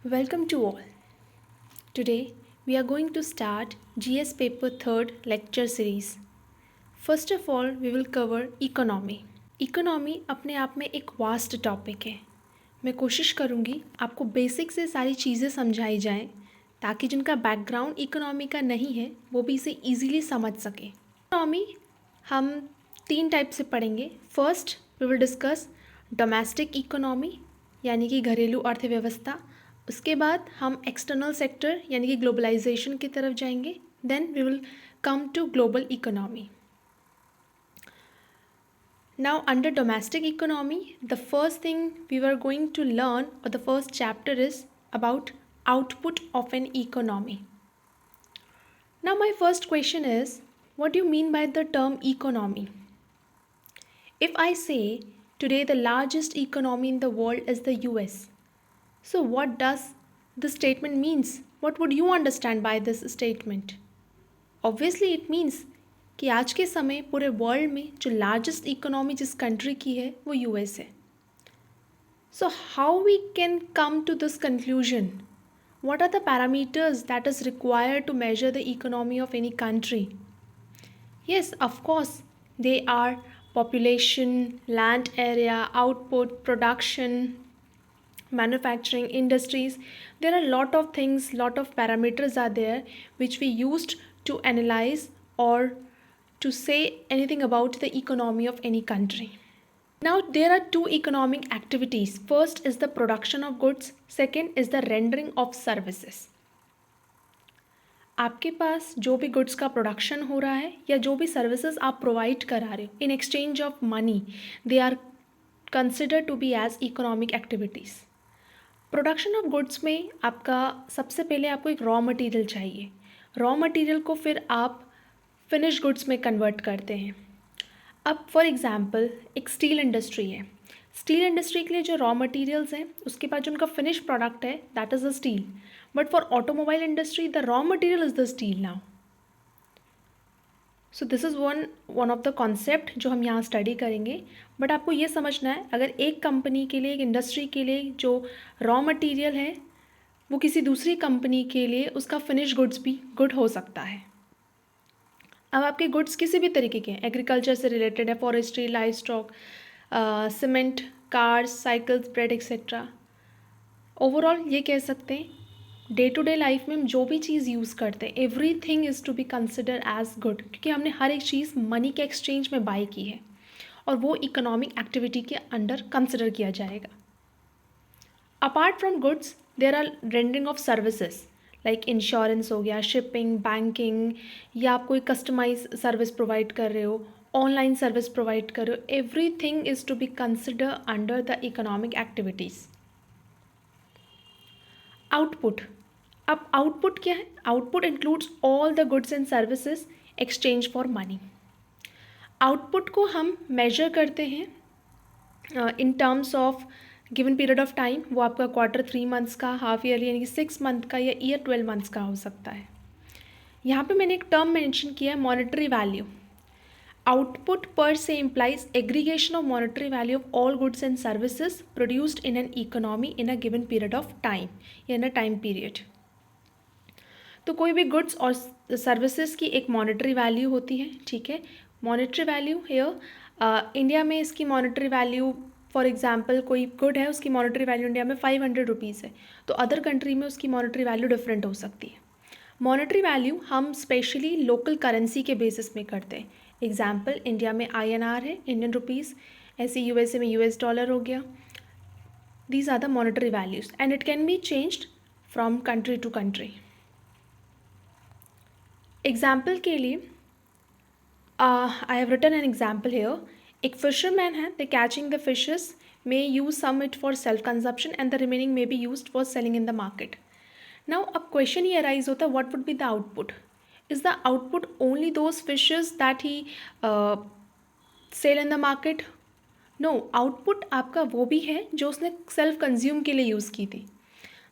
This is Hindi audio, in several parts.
Welcome to all. Today we are going to start GS paper 3rd lecture series. First of all, we will cover economy. Economy अपने आप में एक वास्ट टॉपिक है. मैं कोशिश करूँगी आपको बेसिक से सारी चीज़ें समझाई जाएं ताकि जिनका बैकग्राउंड इकोनॉमी का नहीं है वो भी इसे ईजीली समझ सके. इकोनॉमी हम 3 टाइप से पढ़ेंगे. First we will discuss domestic economy यानी कि घरेलू अर्थव्यवस्था. उसके बाद हम एक्सटर्नल सेक्टर यानी कि ग्लोबलाइजेशन की तरफ जाएंगे. Then we will come to global economy. Now under domestic economy, the first thing we were going to learn or the first chapter is about output of an economy. Now my first question is, what do you mean by the term economy? If I say today the largest economy in the world is the US, so what does this statement means? What would you understand by this statement? Obviously it means कि आज के समय पूरे वर्ल्ड में जो लार्जेस्ट इकोनॉमी जिस कंट्री की है वो यूएस है. So how we can come to this conclusion? What are the parameters that is required to measure the economy of any country? Yes, of course they are population, land area, output, production, manufacturing, industries. There are a lot of things, lot of parameters are there which we used to analyze or to say anything about the economy of any country. Now there are two economic activities. First is the production of goods, second is the rendering of services. आपके पास जो भी गुड्स का प्रोडक्शन हो रहा है या जो भी सर्विसेज आप प्रोवाइड करा रहे हो in exchange of money, they are consider to be as economic activities. Production of goods में आपका सबसे पहले आपको एक रॉ मटेरियल चाहिए. रॉ मटेरियल को फिर आप फिनिश गुड्स में कन्वर्ट करते हैं. अब फॉर एग्जांपल एक स्टील इंडस्ट्री है. स्टील इंडस्ट्री के लिए जो रॉ मटेरियल्स हैं उसके बाद जो उनका फिनिश प्रोडक्ट है that is the steel. But for automobile industry the raw material is the steel now. So this is one of the concept जो हम यहाँ स्टडी करेंगे. बट आपको ये समझना है अगर एक कंपनी के लिए, एक इंडस्ट्री के लिए जो रॉ मटेरियल है वो किसी दूसरी कंपनी के लिए उसका फिनिश गुड्स भी गुड हो सकता है. अब आपके गुड्स किसी भी तरीके के हैं, एग्रीकल्चर से रिलेटेड है, forestry, live stock, cement, cars, cycles, bread etcetera. Overall ये कह सकते हैं डे टू डे लाइफ में हम जो भी चीज़ यूज़ करते हैं everything is to be consider as good, क्योंकि हमने हर एक चीज़ मनी के एक्सचेंज में बाय की है और वो इकोनॉमिक एक्टिविटी के अंडर कंसिडर किया जाएगा. Apart from goods there are rendering of services like insurance हो गया, शिपिंग, बैंकिंग, या आप कोई कस्टमाइज सर्विस प्रोवाइड कर रहे हो, ऑनलाइन सर्विस प्रोवाइड कर रहे हो. Everything is to be consider under the economic activities. Output. अब आउटपुट क्या है? Output includes all the goods and services exchange for money. Output को हम मेजर करते हैं in terms of given period of time. वो आपका क्वार्टर 3 मंथ्स का, हाफ ईयरली यानी कि 6 मंथ का, या ईयर 12 मंथ्स का हो सकता है. यहाँ पे मैंने एक टर्म मेंशन किया है, मॉनेटरी वैल्यू. आउटपुट पर से implies aggregation of monetary value of all goods and services produced in an economy in a given period of time या इन अ टाइम पीरियड. तो कोई भी गुड्स और सर्विसेज की एक मॉनेटरी वैल्यू होती है, ठीक है. मॉनेटरी वैल्यू हियर इंडिया में इसकी मॉनेटरी वैल्यू, फॉर एग्जाम्पल कोई गुड है उसकी मॉनेटरी वैल्यू इंडिया में 500 रुपीज़ है, तो अदर कंट्री में उसकी मॉनेटरी वैल्यू डिफरेंट हो सकती है. मॉनेटरी वैल्यू हम स्पेशली लोकल करेंसी के बेसिस में करते हैं. एग्जाम्पल इंडिया में INR है, इंडियन रुपीज़, ऐसे USA में US डॉलर हो गया. These are the monetary values and it can be changed from country to country. Example के लिए I have written an example here. एक फिशरमैन है, they catching the fishes, may use some it for self consumption and the remaining may be used for selling in the market. Now अब क्वेश्चन ये अराइज होता है, what would be the output? Is the output only those fishes that he sell in the market? No, output आपका वो भी है जो उसने सेल्फ कंज्यूम के लिए यूज़ की थी.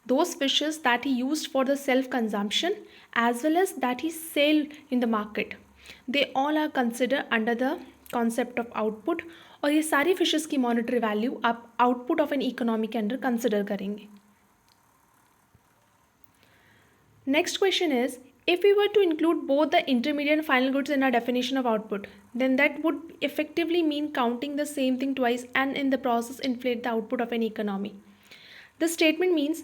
Those fishes that he used for the self consumption as well as that he sell in the market, they all are considered under the concept of output. और ये सारी फिशेस की मॉनेटरी वैल्यू आप आउटपुट ऑफ एन इकोनॉमी के अंडर कंसिडर करेंगे. Next question is, if we were to include both the intermediate and final goods in our definition of output, then that would effectively mean counting the same thing twice and in the process inflate the output of an economy. This statement means,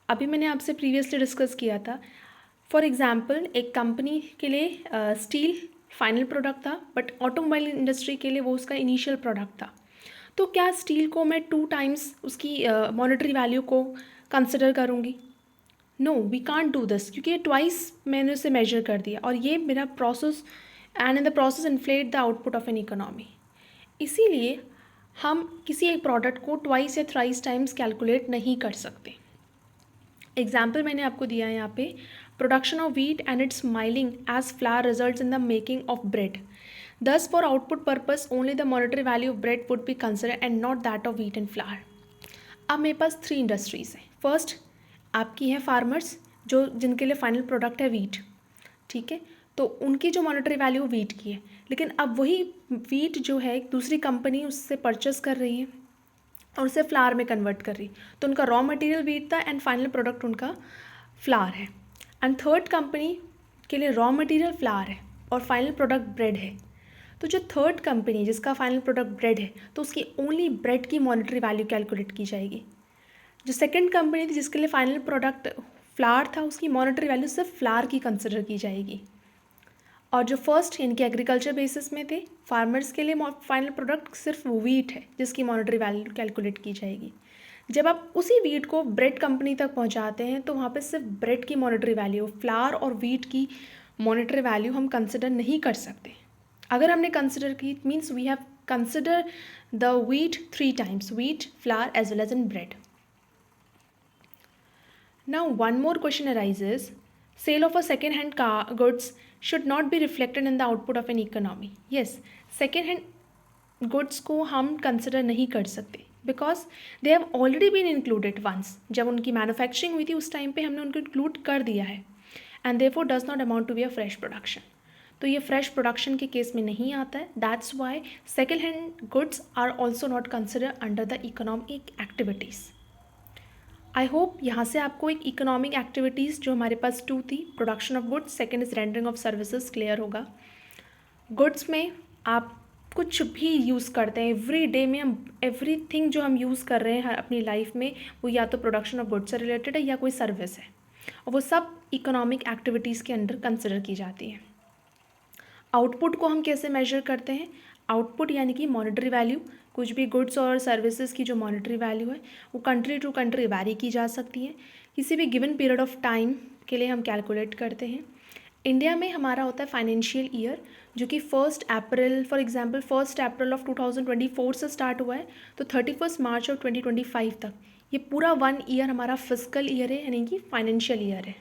अभी मैंने आपसे प्रीवियसली डिस्कस किया था, फॉर एग्जाम्पल एक कंपनी के लिए स्टील फाइनल प्रोडक्ट था, बट ऑटोमोबाइल इंडस्ट्री के लिए वो उसका इनिशियल प्रोडक्ट था. तो क्या स्टील को मैं 2 टाइम्स उसकी मॉनेटरी वैल्यू को कंसिडर करूँगी? No, we can't do this, क्योंकि ये ट्वाइस मैंने उसे मेजर कर दिया और ये मेरा process and in the process inflate the output of an economy. इसीलिए हम किसी एक प्रोडक्ट को ट्वाइस या थ्राइस टाइम्स कैलकुलेट नहीं कर सकते. एग्जाम्पल मैंने आपको दिया है यहाँ पे, production of wheat and its milling as flour results in the making of bread. Thus, for output purpose, only the monetary value of bread would be considered and not that of wheat and flour. अब मेरे पास 3 इंडस्ट्रीज़ हैं. फर्स्ट आपकी है फार्मर्स, जो जिनके लिए फाइनल प्रोडक्ट है वीट. ठीक है, तो उनकी जो मॉनेटरी वैल्यू वीट की है, लेकिन अब वही वीट जो है एक दूसरी कंपनी उससे परचेस कर रही है और उसे फ्लावर में कन्वर्ट कर रही, तो उनका रॉ मटेरियल वीट था एंड फाइनल प्रोडक्ट उनका फ्लावर है. एंड थर्ड कंपनी के लिए रॉ मटेरियल फ्लावर है और फाइनल प्रोडक्ट ब्रेड है. तो जो थर्ड कंपनी जिसका फाइनल प्रोडक्ट ब्रेड है, तो उसकी ओनली ब्रेड की मॉनेटरी वैल्यू कैलकुलेट की जाएगी. जो सेकंड कंपनी थी जिसके लिए फाइनल प्रोडक्ट फ्लावर था, उसकी मॉनेटरी वैल्यू सिर्फ फ्लावर की कंसिडर की जाएगी. और जो फर्स्ट यानी कि एग्रीकल्चर बेसिस में थे, फार्मर्स के लिए फाइनल प्रोडक्ट सिर्फ वीट है जिसकी मॉनेटरी वैल्यू कैलकुलेट की जाएगी. जब आप उसी वीट को ब्रेड कंपनी तक पहुंचाते हैं तो वहाँ पे सिर्फ ब्रेड की मॉनेटरी वैल्यू, फ्लावर और वीट की मॉनेटरी वैल्यू हम कंसिडर नहीं कर सकते. अगर हमने कंसिडर की, it means we have consider the wheat 3 times, wheat, flour as well as in bread. Now one more question arises, sale of a second hand goods should not be reflected in the output of an economy. Yes, second hand goods को हम कंसिडर नहीं कर सकते because they have already been included once. जब उनकी मैन्युफैक्चरिंग हुई थी उस टाइम पे हमने उनको इंक्लूड कर दिया है and therefore does not amount to be a fresh production. तो ये फ्रेश प्रोडक्शन के केस में नहीं आता है. That's why second hand goods are also not consider under the economic activities. I hope यहाँ से आपको एक इकोनॉमिक एक्टिविटीज़ जो हमारे पास 2 थी, production of goods, second is rendering of services, clear होगा. गुड्स में आप कुछ भी यूज़ करते हैं, एवरी डे में हम एवरीथिंग जो हम यूज़ कर रहे हैं अपनी लाइफ में वो या तो प्रोडक्शन ऑफ गुड्स से रिलेटेड है या कोई सर्विस है, और वो सब इकोनॉमिक एक्टिविटीज़ के अंडर कंसिडर की जाती है. आउटपुट को हम कैसे मेजर करते हैं? आउटपुट यानी कि मॉनेटरी वैल्यू, कुछ भी गुड्स और सर्विसेज की जो मॉनेटरी वैल्यू है वो कंट्री टू कंट्री वैरी की जा सकती है. किसी भी गिवन पीरियड ऑफ टाइम के लिए हम कैलकुलेट करते हैं. इंडिया में हमारा होता है फाइनेंशियल ईयर, जो कि 1 अप्रैल, फॉर एग्जांपल 1 अप्रैल ऑफ 2024 से स्टार्ट हुआ है तो 31 मार्च ऑफ 2025 तक ये पूरा 1 ईयर हमारा फिजिकल ईयर है, यानी कि फाइनेंशियल ईयर है.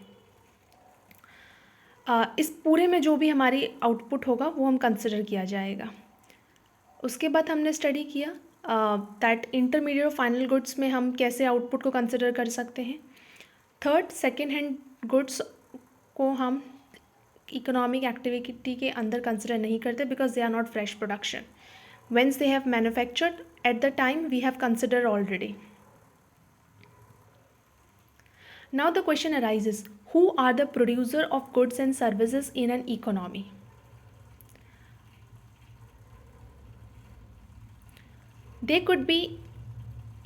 इस पूरे में जो भी हमारी आउटपुट होगा वो हम कंसिडर किया जाएगा. उसके बाद हमने स्टडी किया दैट इंटरमीडिएट और फाइनल गुड्स में हम कैसे आउटपुट को कंसिडर कर सकते हैं. थर्ड, सेकेंड हैंड गुड्स को हम इकोनॉमिक एक्टिविटी के अंदर कंसिडर नहीं करते because they are not fresh production. Whence they have manufactured at the time we have consider already. Now the question arises, who are the producer of goods and services in an economy? They could be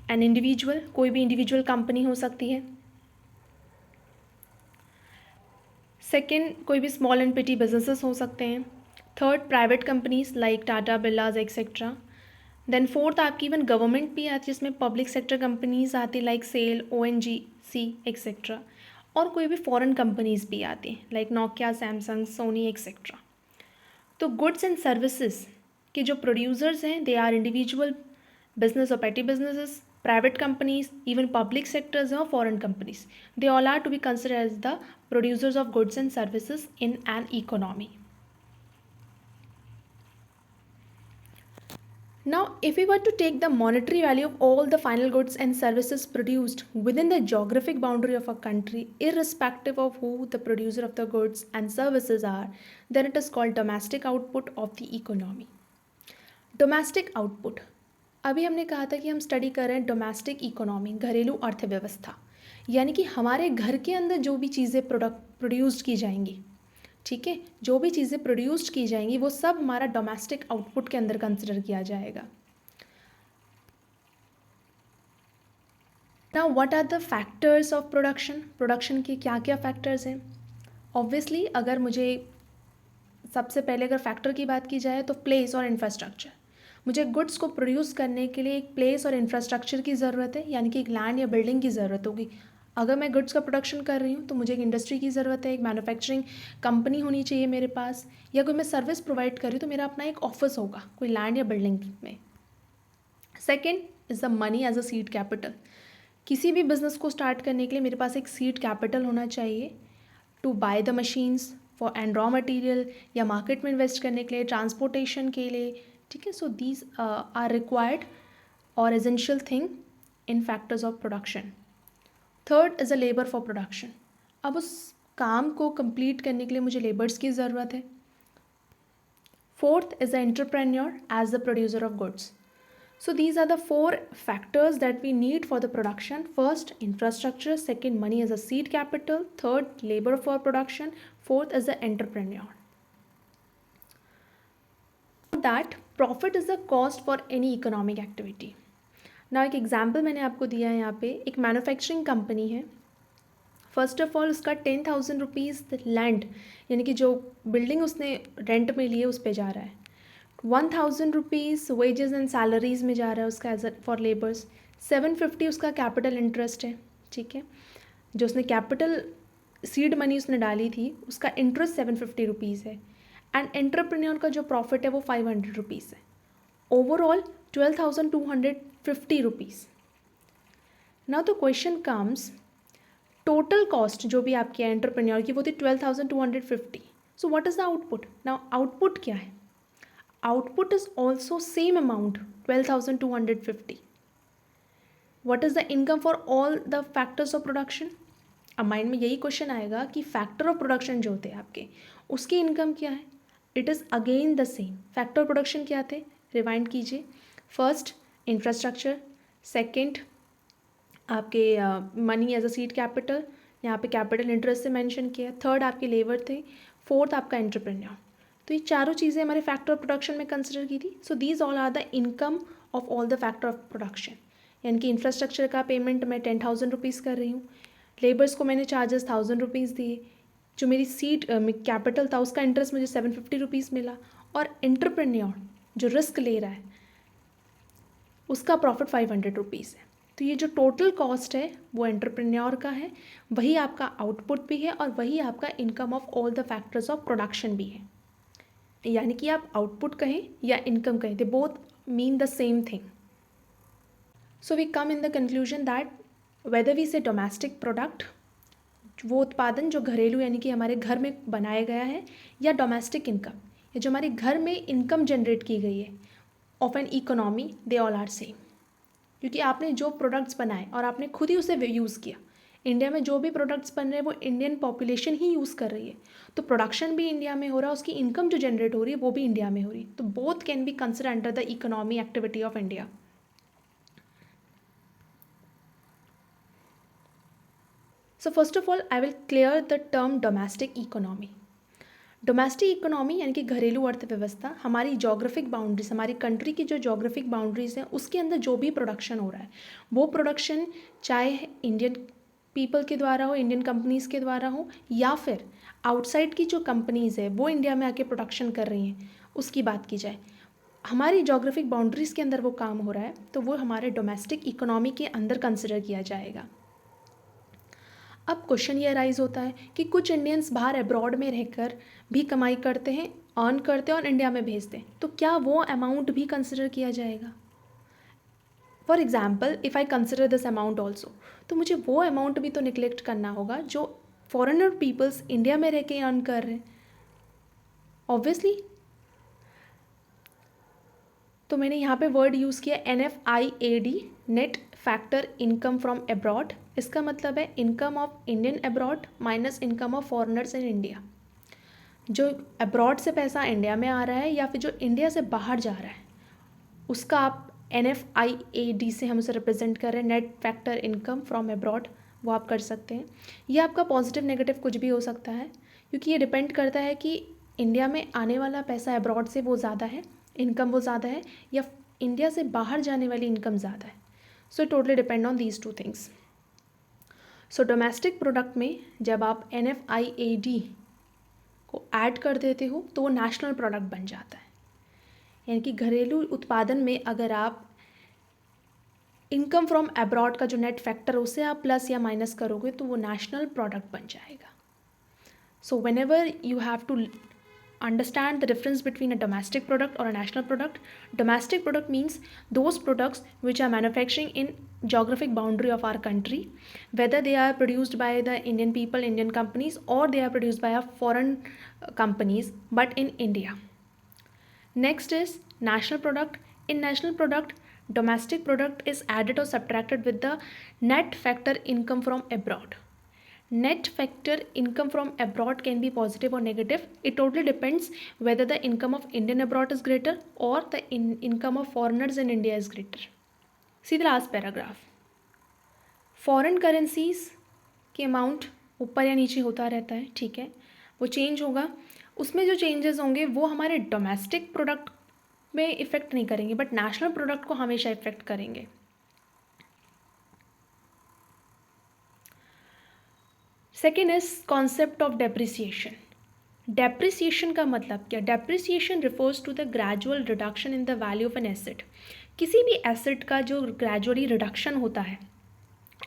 an individual, कोई भी इंडिविजुअल कंपनी हो सकती है. सेकेंड, कोई भी स्मॉल एंड पिटी बिजनेसेस हो सकते हैं. Third, private companies like Tata, Birlas etcetera. Then fourth, आपकी इवन गवर्नमेंट भी आती है, जिसमें पब्लिक सेक्टर कंपनीज आती है लाइक सेल, ONGC एक्सेट्रा. और कोई भी फॉरेन कंपनीज भी आती हैं like Nokia, Samsung, Sony etcetera. तो गुड्स एंड सर्विसेज के जो प्रोड्यूसर्स हैं दे आर इंडिविजुअल बिजनेस और petty businesses, private companies, even public sectors और foreign companies. They all are to be considered as the producers of goods and services in an economy. Now, if we were to take the monetary value of all the final goods and services produced within the geographic boundary of a country, irrespective of who the producer of the goods and services are, then it is called domestic output of the economy. Domestic output. अभी हमने कहा था कि हम स्टडी कर रहे हैं डोमेस्टिक इकोनॉमी, घरेलू अर्थव्यवस्था. यानी कि हमारे घर के अंदर जो भी चीज़ें प्रोड्यूस्ड की जाएंगी, ठीक है, जो भी चीज़ें प्रोड्यूस्ड की जाएंगी वो सब हमारा डोमेस्टिक आउटपुट के अंदर कंसिडर किया जाएगा। Now what are the factors of production? Production के क्या क्या फैक्टर्स हैं? ऑब्वियसली अगर मुझे सबसे पहले अगर फैक्टर की बात की जाए तो प्लेस और इंफ्रास्ट्रक्चर। मुझे गुड्स को प्रोड्यूस करने के लिए एक प्लेस और इंफ्रास्ट्रक्चर की ज़रूरत है, यानी कि एक लैंड या बिल्डिंग की ज़रूरत होगी। अगर मैं गुड्स का प्रोडक्शन कर रही हूँ तो मुझे एक इंडस्ट्री की ज़रूरत है, एक मैन्युफैक्चरिंग कंपनी होनी चाहिए मेरे पास, या कोई मैं सर्विस प्रोवाइड कर रही हूँ तो मेरा अपना एक ऑफिस होगा कोई लैंड या बिल्डिंग में। Second is the money as a seed capital. किसी भी बिज़नेस को स्टार्ट करने के लिए मेरे पास एक सीड कैपिटल होना चाहिए to buy the machines for and raw material, या मार्केट में इन्वेस्ट करने के लिए, ट्रांसपोर्टेशन के लिए, ठीक है। सो दीज आर रिक्वायर्ड और essential thing in factors of production. Third is a labour for production. अब उस काम को कंप्लीट करने के लिए मुझे लेबर्स की ज़रूरत है। Fourth is the entrepreneur as the producer of goods. So these are the four factors that we need for the production. First, infrastructure. Second, money as a seed capital. Third, labor for production. Fourth is the entrepreneur. That profit is the cost for any economic activity. Now एक example मैंने आपको दिया है यहाँ पे, एक मैन्युफैक्चरिंग कंपनी है। फर्स्ट ऑफ ऑल उसका 10,000 रुपीज़ लैंड, यानी कि जो बिल्डिंग उसने रेंट में लिए उस पर जा रहा है। 1,000 रुपीज़ वेजेस एंड सैलरीज़ में जा रहा है उसका एज फॉर लेबर्स। 750 उसका कैपिटल इंटरेस्ट है, ठीक है, जो उसने कैपिटल सीड मनी उसने डाली थी उसका इंटरेस्ट 750 रुपीज़ है। एंड एंटरप्रेन्योर का जो प्रॉफिट है वो 500 रुपीज़ है। Overall 12,250 rupees. Now the question comes, total cost जो भी आपकी है एंटरप्रेन्योर की वो थी 12,250। सो what is the output? Now output क्या है? Output is also same amount 12,250. What is the income for all the factors of production? अब माइंड में यही क्वेश्चन आएगा कि फैक्टर ऑफ प्रोडक्शन जो होते हैं आपके उसकी इनकम क्या है? It is again the same. Factor of production क्या थे? रिवाइंड कीजिए। फर्स्ट इंफ्रास्ट्रक्चर, सेकेंड आपके money as a seed capital, यहाँ पे कैपिटल इंटरेस्ट से मेंशन किया। थर्ड आपके लेबर थे। फोर्थ आपका एंटरप्रेन्योर। तो ये चारों चीज़ें हमारे फैक्टर ऑफ प्रोडक्शन में कंसिडर की थी। So these all are the income of all the factor of production. यानी कि इंफ्रास्ट्रक्चर का पेमेंट मैं 10,000 रुपीज़ कर रही हूँ, लेबर्स को मैंने चार्जेस 1,000 रुपीज़ दिए, जो मेरी सीट कैपिटल था उसका इंटरेस्ट मुझे 750 रुपीज़ मिला, और एंटरप्रेन्योर जो रिस्क ले रहा है उसका प्रॉफिट 500 रुपीज़ है। तो ये जो टोटल कॉस्ट है वो एंटरप्रेन्योर का है, वही आपका आउटपुट भी है और वही आपका income of all the factors of production भी है। यानी कि आप आउटपुट कहें या इनकम कहें, they both mean the same thing. So we come in the conclusion that whether we say domestic product, वो उत्पादन जो घरेलू यानी कि हमारे घर में बनाया गया है, या डोमेस्टिक इनकम, या जो हमारे घर में इनकम जनरेट की गई है of an economy, they all are same. क्योंकि आपने जो प्रोडक्ट्स बनाए और आपने खुद ही उसे यूज़ किया। इंडिया में जो भी प्रोडक्ट्स बन रहे हैं वो इंडियन पॉपुलेशन ही यूज़ कर रही है, तो प्रोडक्शन भी इंडिया में हो रहा है, उसकी इनकम जो जनरेट हो रही है वो भी इंडिया में हो रही है। तो both can be consider under the economy activity of India. So first of all I will clear the term domestic economy. Domestic economy यानी कि घरेलू अर्थव्यवस्था हमारी जोग्राफिक बाउंड्रीज, हमारी कंट्री की जो जोग्राफिक बाउंड्रीज हैं उसके अंदर जो भी प्रोडक्शन हो रहा है वो प्रोडक्शन चाहे इंडियन पीपल के द्वारा हो, इंडियन कंपनीज़ के द्वारा हो, या फिर आउटसाइड की जो कंपनीज़ है वो इंडिया में आके प्रोडक्शन कर रही हैं उसकी बात की जाए, हमारी जोग्राफिक बाउंड्रीज़ के अंदर वो काम हो रहा है तो वो हमारे डोमेस्टिक इकोनॉमी के अंदर कंसिडर किया जाएगा। अब क्वेश्चन ये राइज होता है कि कुछ इंडियंस बाहर अब्रॉड में रहकर भी कमाई करते हैं, अर्न करते हैं और इंडिया में भेजते हैं, तो क्या वो अमाउंट भी कंसिडर किया जाएगा? For example if I consider this amount also, तो मुझे वो अमाउंट भी तो निगलेक्ट करना होगा जो फॉरेनर पीपल्स इंडिया में रह के अर्न कर रहे हैं, ऑब्वियसली। तो मैंने यहाँ पे वर्ड यूज़ किया NFIAD, net factor income from abroad. इसका मतलब है income of Indian abroad minus income of foreigners in India. जो अब्रॉड से पैसा इंडिया में आ रहा है या फिर जो इंडिया से बाहर जा रहा है उसका आप NFIAD से हम उसे रिप्रेजेंट कर रहे हैं, net factor income from abroad वो आप कर सकते हैं। ये आपका पॉजिटिव नेगेटिव कुछ भी हो सकता है, क्योंकि ये डिपेंड करता है कि इंडिया में आने वाला पैसा अब्रॉड से वो ज़्यादा है, इनकम वो ज़्यादा है, या इंडिया से बाहर जाने वाली इनकम ज़्यादा है। So totally depend on these two things. So domestic product में जब आप NFIAD को ऐड कर देते हो तो वो नेशनल प्रोडक्ट बन जाता है, यानी कि घरेलू उत्पादन में अगर आप इनकम फ्रॉम अब्रॉड का जो नेट फैक्टर उसे आप प्लस या माइनस करोगे तो वो नेशनल प्रोडक्ट बन जाएगा। So whenever you have to understand the difference between a domestic product or a national product. Domestic product means those products which are manufacturing in geographic boundary of our country, whether they are produced by the Indian people, Indian companies, or they are produced by a foreign companies but in India. Next is national product. In national product, domestic product is added or subtracted with the net factor income from abroad. Net factor income from abroad can be positive or negative. It totally depends whether the income of Indian abroad is greater or the income of foreigners in India is greater. See the last paragraph. Foreign currencies के अमाउंट ऊपर या नीचे होता रहता है, ठीक है, वो चेंज होगा। उसमें जो चेंजेस होंगे वो हमारे डोमेस्टिक प्रोडक्ट में इफ़ेक्ट नहीं करेंगे, बट नेशनल प्रोडक्ट को हमेशा इफ़ेक्ट करेंगे। Second is concept of depreciation. Depreciation का मतलब क्या? Depreciation refers to the gradual reduction in the value of an asset. किसी भी एसेट का जो ग्रेजुअली रिडक्शन होता है,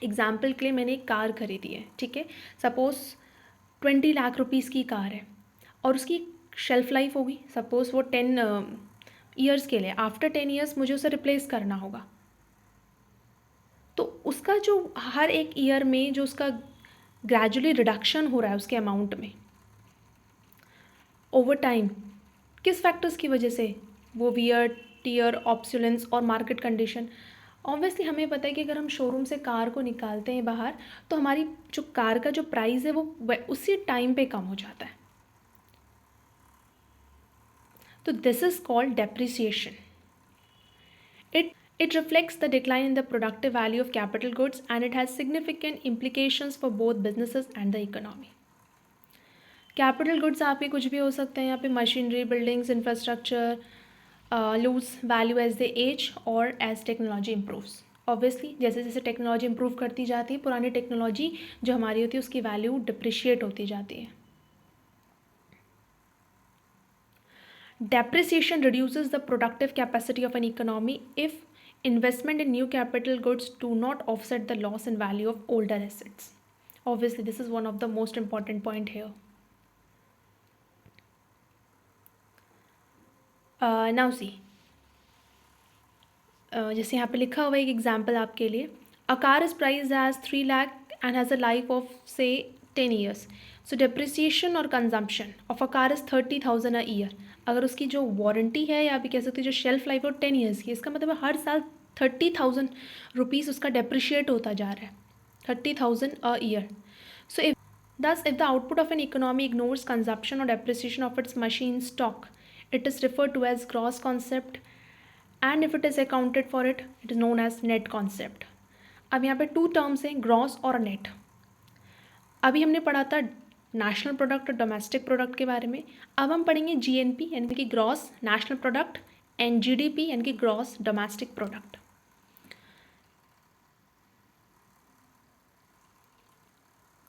एग्जाम्पल के लिए मैंने एक कार खरीदी है, ठीक है, सपोज़ 20 लाख रुपीज़ की कार है और उसकी शेल्फ लाइफ होगी सपोज़ वो 10 ईयर्स के लिए। आफ्टर 10 ईयर्स मुझे उसे रिप्लेस करना होगा, तो उसका जो हर एक ईयर में जो उसका ग्रेजुअली रिडक्शन हो रहा है उसके अमाउंट में ओवर टाइम, किस फैक्टर्स की वजह से? वो वियर टीयर, ऑब्सोलेंस और मार्केट कंडीशन। ऑब्वियसली हमें पता है कि अगर हम शोरूम से कार को निकालते हैं बाहर तो हमारी जो कार का जो प्राइस है वो उसी टाइम पे कम हो जाता है, तो this is called depreciation. It reflects the decline in the productive value of capital goods and it has significant implications for both businesses and the economy. Capital goods आपके कुछ भी हो सकते हैं, यहाँ पे machinery, buildings, infrastructure lose value as the age और एज टेक्नोलॉजी इम्प्रूव्स। ऑब्वियसली जैसे जैसे टेक्नोलॉजी इम्प्रूव करती जाती है, पुरानी टेक्नोलॉजी जो हमारी होती है उसकी वैल्यू डिप्रिशिएट होती जाती है। Depreciation reduces the productive capacity of an economy if investment in new capital goods do not offset the loss in value of older assets. Obviously, this is one of the most important point here. Now see, जैसे यहाँ पे लिखा हुआ एक एग्जाम्पल आपके लिए, a car is priced as 3 lakh and has a life of say 10 years. So depreciation और consumption of a car is 30,000 a year. अगर उसकी जो वारंटी है या भी कह सकते हैं जो शेल्फ लाइफ है 10 ईयर्स की, इसका मतलब हर साल 30,000 रुपीज़ उसका डेप्रिशिएट होता जा रहा है, 30,000 a year. So if the output of an economy ignores consumption और depreciation of its machine stock, it is referred to as gross concept and if it is accounted for it is known as net concept. अब यहाँ पे 2 टर्म्स हैं, ग्रॉस और नेट। अभी हमने पढ़ा था नेशनल प्रोडक्ट और डोमेस्टिक प्रोडक्ट के बारे में, अब हम पढ़ेंगे GNP यानी कि gross national product and GDP यानी कि ग्रॉस डोमेस्टिक प्रोडक्ट।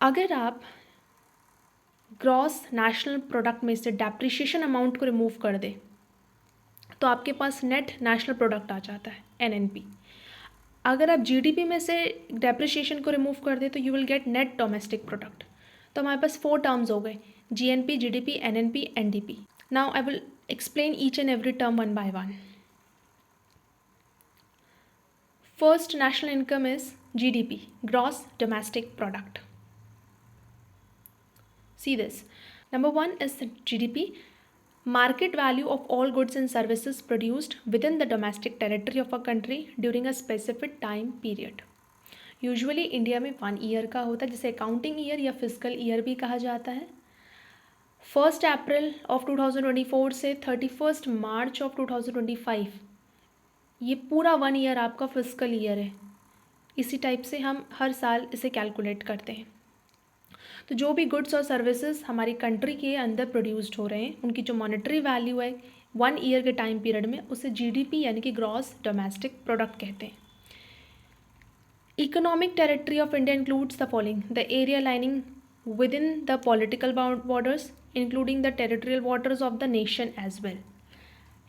अगर आप ग्रॉस नेशनल प्रोडक्ट में से डेप्रिशिएशन अमाउंट को रिमूव कर दें तो आपके पास नेट नेशनल प्रोडक्ट आ जाता है, NNP। अगर आप GDP में से डेप्रिशिएशन को रिमूव कर दें तो you will gate net domestic product. तो हमारे पास 4 टर्म्स हो गए, GNP, GDP, NNP, NDP। Now I will explain each and every term one by one. First national income is GDP, gross domestic product. See this. Number 1 is the GDP, market value of all goods and services produced within the domestic territory of a country during a specific time period. Usually India में 1 ईयर का होता है, जिसे अकाउंटिंग ईयर या फिजिकल ईयर भी कहा जाता है। 1 अप्रैल ऑफ 2024 से 31 मार्च ऑफ 2025, ये पूरा 1 ईयर आपका फिजिकल ईयर है। इसी टाइप से हम हर साल इसे कैलकुलेट करते हैं। तो जो भी गुड्स और सर्विसेज हमारी कंट्री के अंदर प्रोड्यूस्ड हो रहे हैं उनकी जो मॉनेटरी वैल्यू है 1 ईयर के टाइम पीरियड में, उसे जीडीपी यानी कि ग्रॉस डोमेस्टिक प्रोडक्ट कहते हैं। Economic territory of India includes the following: the area lining within the political borders including the territorial waters of the nation as well.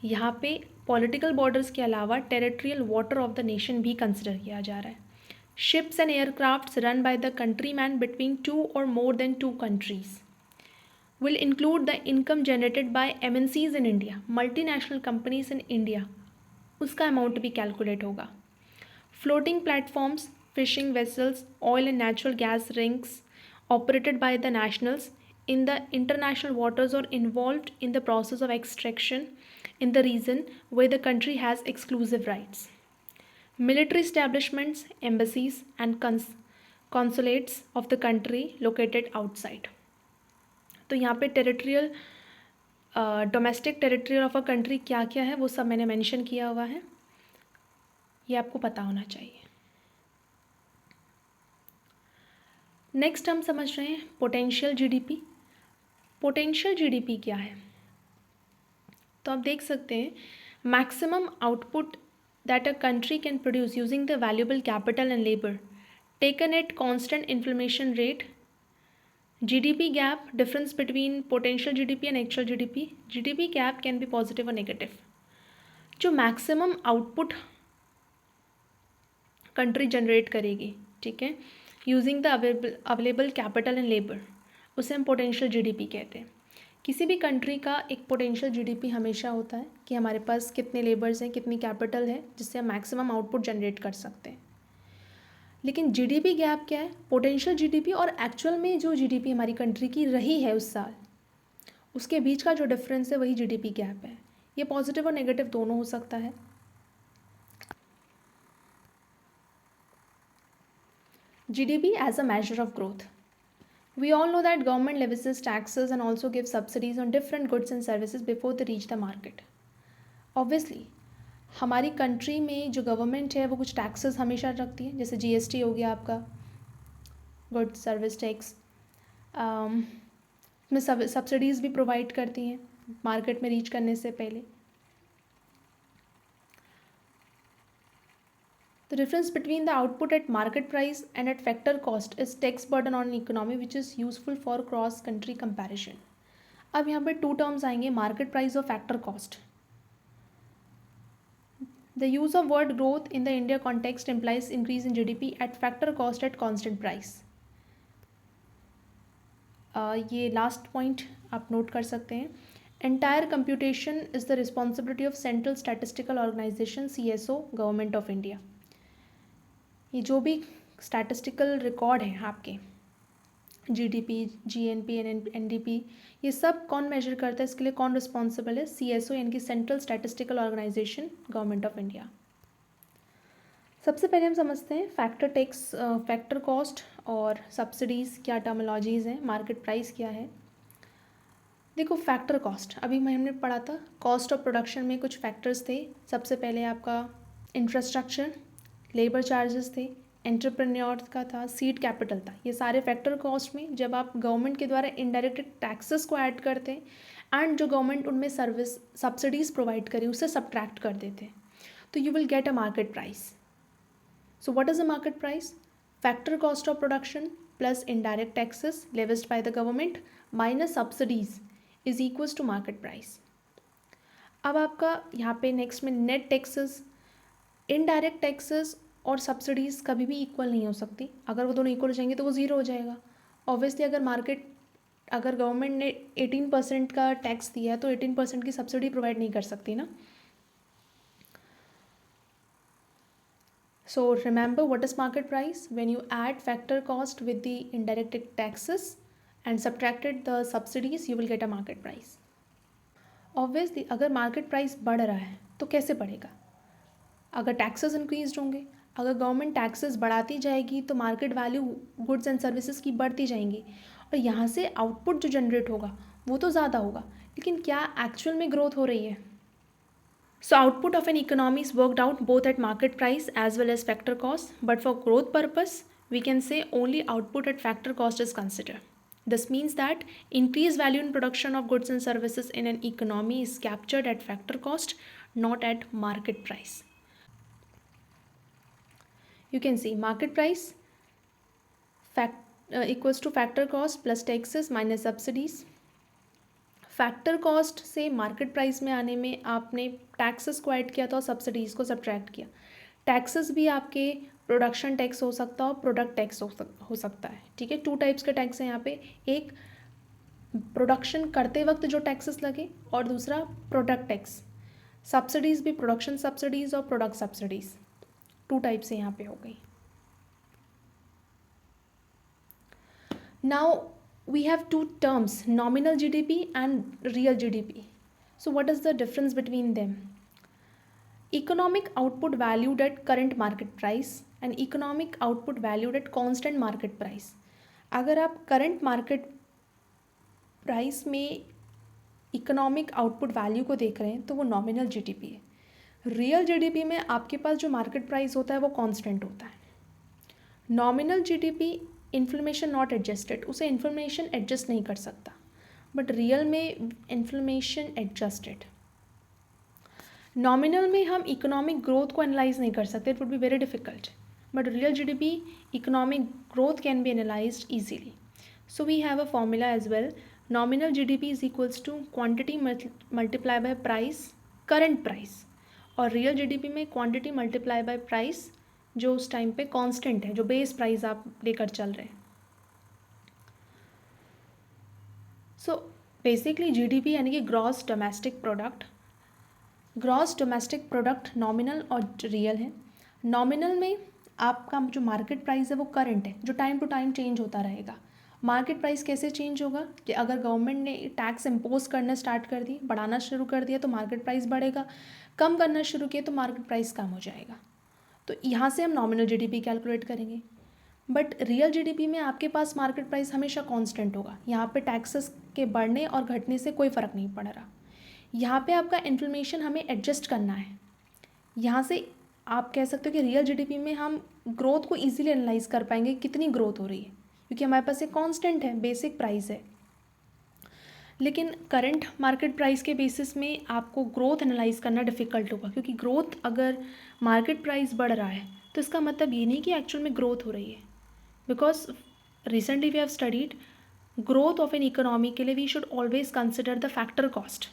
यहाँ पे पॉलिटिकल बॉर्डर्स के अलावा territorial water of the nation भी कंसिडर किया जा रहा है। Ships and aircrafts run by the countryman between 2 और more than 2 countries will include the income generated by MNCs in India, multinational companies in India, उसका अमाउंट भी कैलकुलेट होगा। Floating platforms, fishing vessels, oil and natural gas rings operated by the nationals in the international waters or involved in the process of extraction in the region where the country has exclusive rights. Military establishments, embassies and consulates of the country located outside. तो यहाँ पे territorial domestic territory of a country क्या क्या है वो सब मैंने मेंशन किया हुआ है, ये आपको पता होना चाहिए। नेक्स्ट हम समझ रहे हैं पोटेंशियल जीडीपी। पोटेंशियल जीडीपी क्या है? तो आप देख सकते हैं maximum output that a country can produce using the valuable capital and labour taken at constant inflation rate. GDP gap, difference between potential GDP and actual GDP. GDP gap can be positive or negative. जो मैक्सिमम आउटपुट कंट्री जनरेट करेगी, ठीक है, using the available capital and labour, उसे हम पोटेंशियल जीडीपी कहते हैं। किसी भी कंट्री का एक पोटेंशियल जीडीपी हमेशा होता है कि हमारे पास कितने लेबर्स हैं, कितनी कैपिटल है, जिससे हम मैक्सिमम आउटपुट जनरेट कर सकते हैं। लेकिन जीडीपी गैप क्या है? पोटेंशियल जीडीपी और एक्चुअल में जो जीडीपी हमारी कंट्री की रही है उस साल, उसके बीच का जो डिफरेंस है वही जीडीपी गैप है। ये पॉजिटिव और नेगेटिव दोनों हो सकता है। GDP as a measure of growth. We all know that government levies taxes and also gives subsidies on different goods and services before they reach the market. Obviously, हमारी कंट्री में जो गवर्नमेंट है वो कुछ टैक्सेस हमेशा रखती है, जैसे जीएसटी हो गया आपका, गुड सर्विस टैक्स, में सब्सिडीज़ भी प्रोवाइड करती हैं मार्केट में रीच करने से पहले। The difference between the output at market price and at factor cost is tax burden on an economy which is useful for cross country comparison. अब यहाँ पे 2 टर्म्स आएंगे, मार्केट प्राइस और factor cost. The use of word growth in the India context implies increase in GDP at factor cost at constant price. ये लास्ट पॉइंट आप नोट कर सकते हैं। Entire computation is the responsibility of Central Statistical Organization CSO, Government of India. ये जो भी स्टैटिस्टिकल रिकॉर्ड हैं आपके, जीडीपी, जीएनपी, एनडीपी, ये सब कौन मेजर करता है, इसके लिए कौन रिस्पॉन्सिबल है? सीएसओ यानी कि central statistical organisation, government of India. सबसे पहले हम समझते हैं फैक्टर टैक्स, फैक्टर कॉस्ट और सब्सिडीज़ क्या टर्मिनोलॉजीज़ हैं, मार्केट प्राइस क्या है। देखो फैक्टर कॉस्ट, अभी हमने पढ़ा था कॉस्ट ऑफ प्रोडक्शन में कुछ फैक्टर्स थे। सबसे पहले आपका इंफ्रास्ट्रक्चर, लेबर चार्जेस थे, एंटरप्रेन्योर का था, सीड कैपिटल था। ये सारे फैक्टर कॉस्ट में जब आप गवर्नमेंट के द्वारा इनडायरेक्ट टैक्सेस को ऐड करते हैं एंड जो गवर्नमेंट उनमें सर्विस सब्सिडीज़ प्रोवाइड करे उसे सब्ट्रैक्ट कर देते हैं, तो you will get a market price. So what is a market price? Factor cost of production plus indirect taxes levied by the government minus subsidies is equals to market price. अब आपका यहाँ पे नेक्स्ट में नेट टैक्सेस, इनडायरेक्ट टैक्सेस और सब्सिडीज़ कभी भी इक्वल नहीं हो सकती। अगर वो दोनों इक्वल हो जाएंगे तो वो ज़ीरो हो जाएगा। ऑब्वियसली अगर गवर्नमेंट ने 18% का टैक्स दिया है तो 18% की सब्सिडी प्रोवाइड नहीं कर सकती ना। So remember what is market price? When you add factor cost with the indirect taxes and subtracted the subsidies, you will get a market price. Obviously अगर मार्केट प्राइस बढ़ रहा है तो कैसे बढ़ेगा? अगर टैक्सेस इंक्रीज होंगे, अगर गवर्नमेंट टैक्सेस बढ़ाती जाएगी तो market value goods and services की बढ़ती जाएंगी और यहाँ से आउटपुट जो जनरेट होगा वो तो ज़्यादा होगा। लेकिन क्या एक्चुअल में ग्रोथ हो रही है? So output of an economy is worked out both at market price as well as factor cost, but for growth purpose, we can say only output at factor cost is considered. This means that increased value in production of goods and services in an economy is captured at factor cost, not at market price. You can see market price equals to factor cost plus taxes minus subsidies. Factor cost से मार्केट प्राइस में आने में आपने टैक्सेस को ऐड किया था और सब्सिडीज़ को सब्ट्रैक्ट किया. टैक्सेस भी आपके प्रोडक्शन टैक्स हो सकता है और प्रोडक्ट टैक्स हो सकता है. ठीक है, 2 टाइप्स के टैक्स हैं यहाँ पे. एक प्रोडक्शन करते वक्त जो टैक्सेस लगे और दूसरा प्रोडक्ट टैक्स. सब्सिडीज़ भी प्रोडक्शन सब्सिडीज़ और प्रोडक्ट सब्सिडीज़ 2 टाइप से यहाँ पे हो गई. Now we have 2 terms, nominal GDP and real GDP. So what is the difference between them? Economic output valued at current market price and economic output valued at constant market price. अगर आप current market price में economic output value को देख रहे हैं तो वो nominal GDP है. Real GDP में आपके पास जो market price होता है वो constant होता है. Nominal GDP inflation not adjusted, उसे इन्फ्लेमेशन एडजस्ट नहीं कर सकता, बट रियल में इन्फ्लेमेशन एडजस्टेड. नॉमिनल में हम इकोनॉमिक ग्रोथ को एनालाइज नहीं कर सकते, it would be very difficult, but real GDP economic growth can be analysed easily. So we have a formula as well. Nominal GDP is equals to quantity multiply by price, current price, और रियल जीडीपी में क्वांटिटी मल्टीप्लाई बाय प्राइस जो उस टाइम पे कांस्टेंट है, जो बेस प्राइस आप लेकर चल रहे हैं. सो बेसिकली जीडीपी यानी कि gross domestic product. Gross domestic product nominal और रियल है. नॉमिनल में आपका जो मार्केट प्राइस है वो करंट है, जो टाइम टू टाइम चेंज होता रहेगा. मार्केट प्राइस कैसे चेंज होगा कि अगर गवर्नमेंट ने टैक्स इम्पोज करना स्टार्ट कर दी, बढ़ाना शुरू कर दिया तो मार्केट प्राइस बढ़ेगा, कम करना शुरू किया तो मार्केट प्राइस कम हो जाएगा. तो यहाँ से हम नॉमिनल जीडीपी कैलकुलेट करेंगे. बट रियल जीडीपी में आपके पास मार्केट प्राइस हमेशा कांस्टेंट होगा. यहाँ पे टैक्सेस के बढ़ने और घटने से कोई फ़र्क नहीं पड़ रहा. यहाँ पे आपका इन्फ्लेमेशन हमें एडजस्ट करना है. यहाँ से आप कह सकते हो कि रियल जीडीपी में हम ग्रोथ को इजीली एनालाइज कर पाएंगे कितनी ग्रोथ हो रही है, क्योंकि हमारे पास एक कांस्टेंट है, बेसिक प्राइस है. लेकिन करंट मार्केट प्राइस के बेसिस में आपको ग्रोथ एनालाइज करना डिफ़िकल्ट होगा, क्योंकि ग्रोथ अगर मार्केट प्राइस बढ़ रहा है तो इसका मतलब ये नहीं कि एक्चुअल में ग्रोथ हो रही है. Because recently we have studied growth of an economy के लिए we should always consider the factor cost.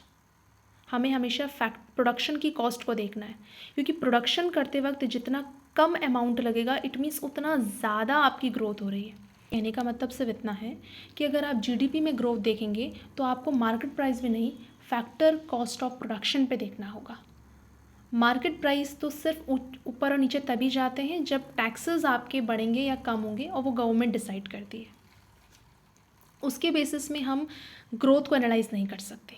हमें हमेशा प्रोडक्शन की कॉस्ट को देखना है, क्योंकि प्रोडक्शन करते वक्त जितना कम अमाउंट लगेगा इट मीन्स उतना ज़्यादा आपकी ग्रोथ हो रही है. कहने का मतलब सिर्फ इतना है कि अगर आप जीडीपी में ग्रोथ देखेंगे तो आपको मार्केट प्राइस में नहीं, फैक्टर कॉस्ट ऑफ प्रोडक्शन पे देखना होगा. मार्केट प्राइस तो सिर्फ ऊपर और नीचे तभी जाते हैं जब टैक्सेस आपके बढ़ेंगे या कम होंगे, और वो गवर्नमेंट डिसाइड करती है. उसके बेसिस में हम ग्रोथ को एनालाइज नहीं कर सकते.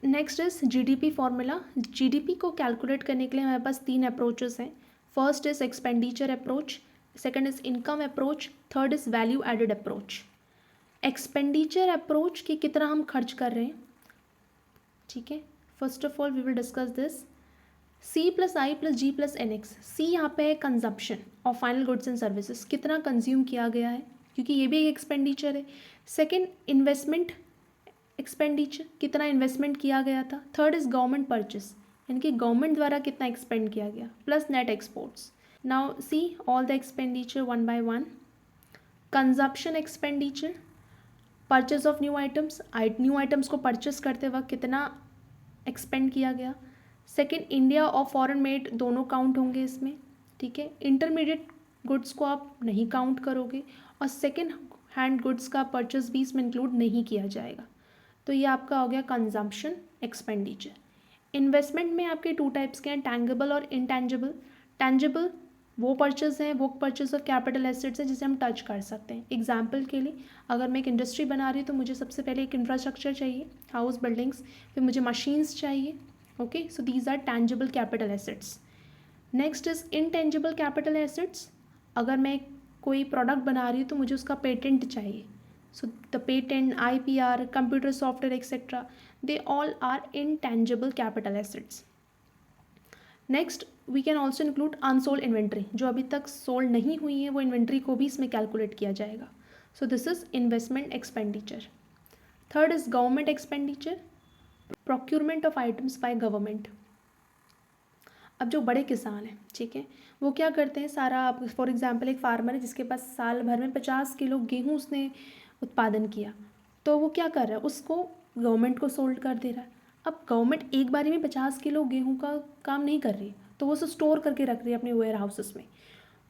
Next is GDP formula. GDP को कैलकुलेट करने के लिए हमारे पास 3 अप्रोचेस हैं. First is expenditure approach, second is income approach, third is value added approach. Expenditure approach कि कितना हम खर्च कर रहे हैं. ठीक है, first of all we will discuss this. C plus I plus G plus N X. C यहाँ पे है consumption of final goods and services, कितना कंज्यूम किया गया है, क्योंकि ये भी एक एक्सपेंडिचर है. सेकेंड इन्वेस्टमेंट एक्सपेंडिचर, कितना इन्वेस्टमेंट किया गया था. थर्ड इज गवर्नमेंट परचेस, यानी कि गवर्नमेंट द्वारा कितना एक्सपेंड किया गया, plus net exports. Now see all the expenditure one by one. Consumption expenditure, purchase of new items, new items को परचेस करते वक्त कितना एक्सपेंड किया गया. सेकेंड इंडिया और फॉरेन मेड दोनों काउंट होंगे इसमें. ठीक है, इंटरमीडिएट गुड्स को आप नहीं काउंट करोगे, और सेकेंड हैंड गुड्स का परचेस भी इसमें इंक्लूड नहीं किया जाएगा. तो ये आपका हो गया कंजम्पशन एक्सपेंडिचर. इन्वेस्टमेंट में आपके 2 टाइप्स के हैं, टैंजेबल और इनटैंजेबल. टैंजेबल वो परचेज हैं, वो परचेज ऑफ कैपिटल एसेट्स है जिसे हम टच कर सकते हैं. एग्जाम्पल के लिए अगर मैं एक इंडस्ट्री बना रही हूँ तो मुझे सबसे पहले एक इंफ्रास्ट्रक्चर चाहिए, हाउस बिल्डिंग्स, फिर मुझे मशीन्स चाहिए. Okay, so these are tangible capital assets. Next is intangible capital assets. अगर मैं कोई प्रोडक्ट बना रही हूँ तो मुझे उसका पेटेंट चाहिए, So the patent, IPR, computer software, etc., they all are intangible capital assets. Next we can also include unsold inventory, जो अभी तक सोल्ड नहीं हुई है वो इन्वेंट्री को भी इसमें कैलकुलेट किया जाएगा. So this is investment expenditure. Third is government expenditure, procurement of items by government. अब जो बड़े किसान हैं, ठीक है, वो क्या करते हैं, सारा फॉर एग्जांपल एक फार्मर है जिसके पास साल भर में 50 किलो गेहूँ उसने उत्पादन किया, तो वो क्या कर रहा है, उसको गवर्नमेंट को सोल्ड कर दे रहा है. अब गवर्नमेंट एक बारी में 50 किलो गेहूँ का काम नहीं कर रही, तो वो उसे स्टोर करके रख रही है अपने वेयर हाउसेस में.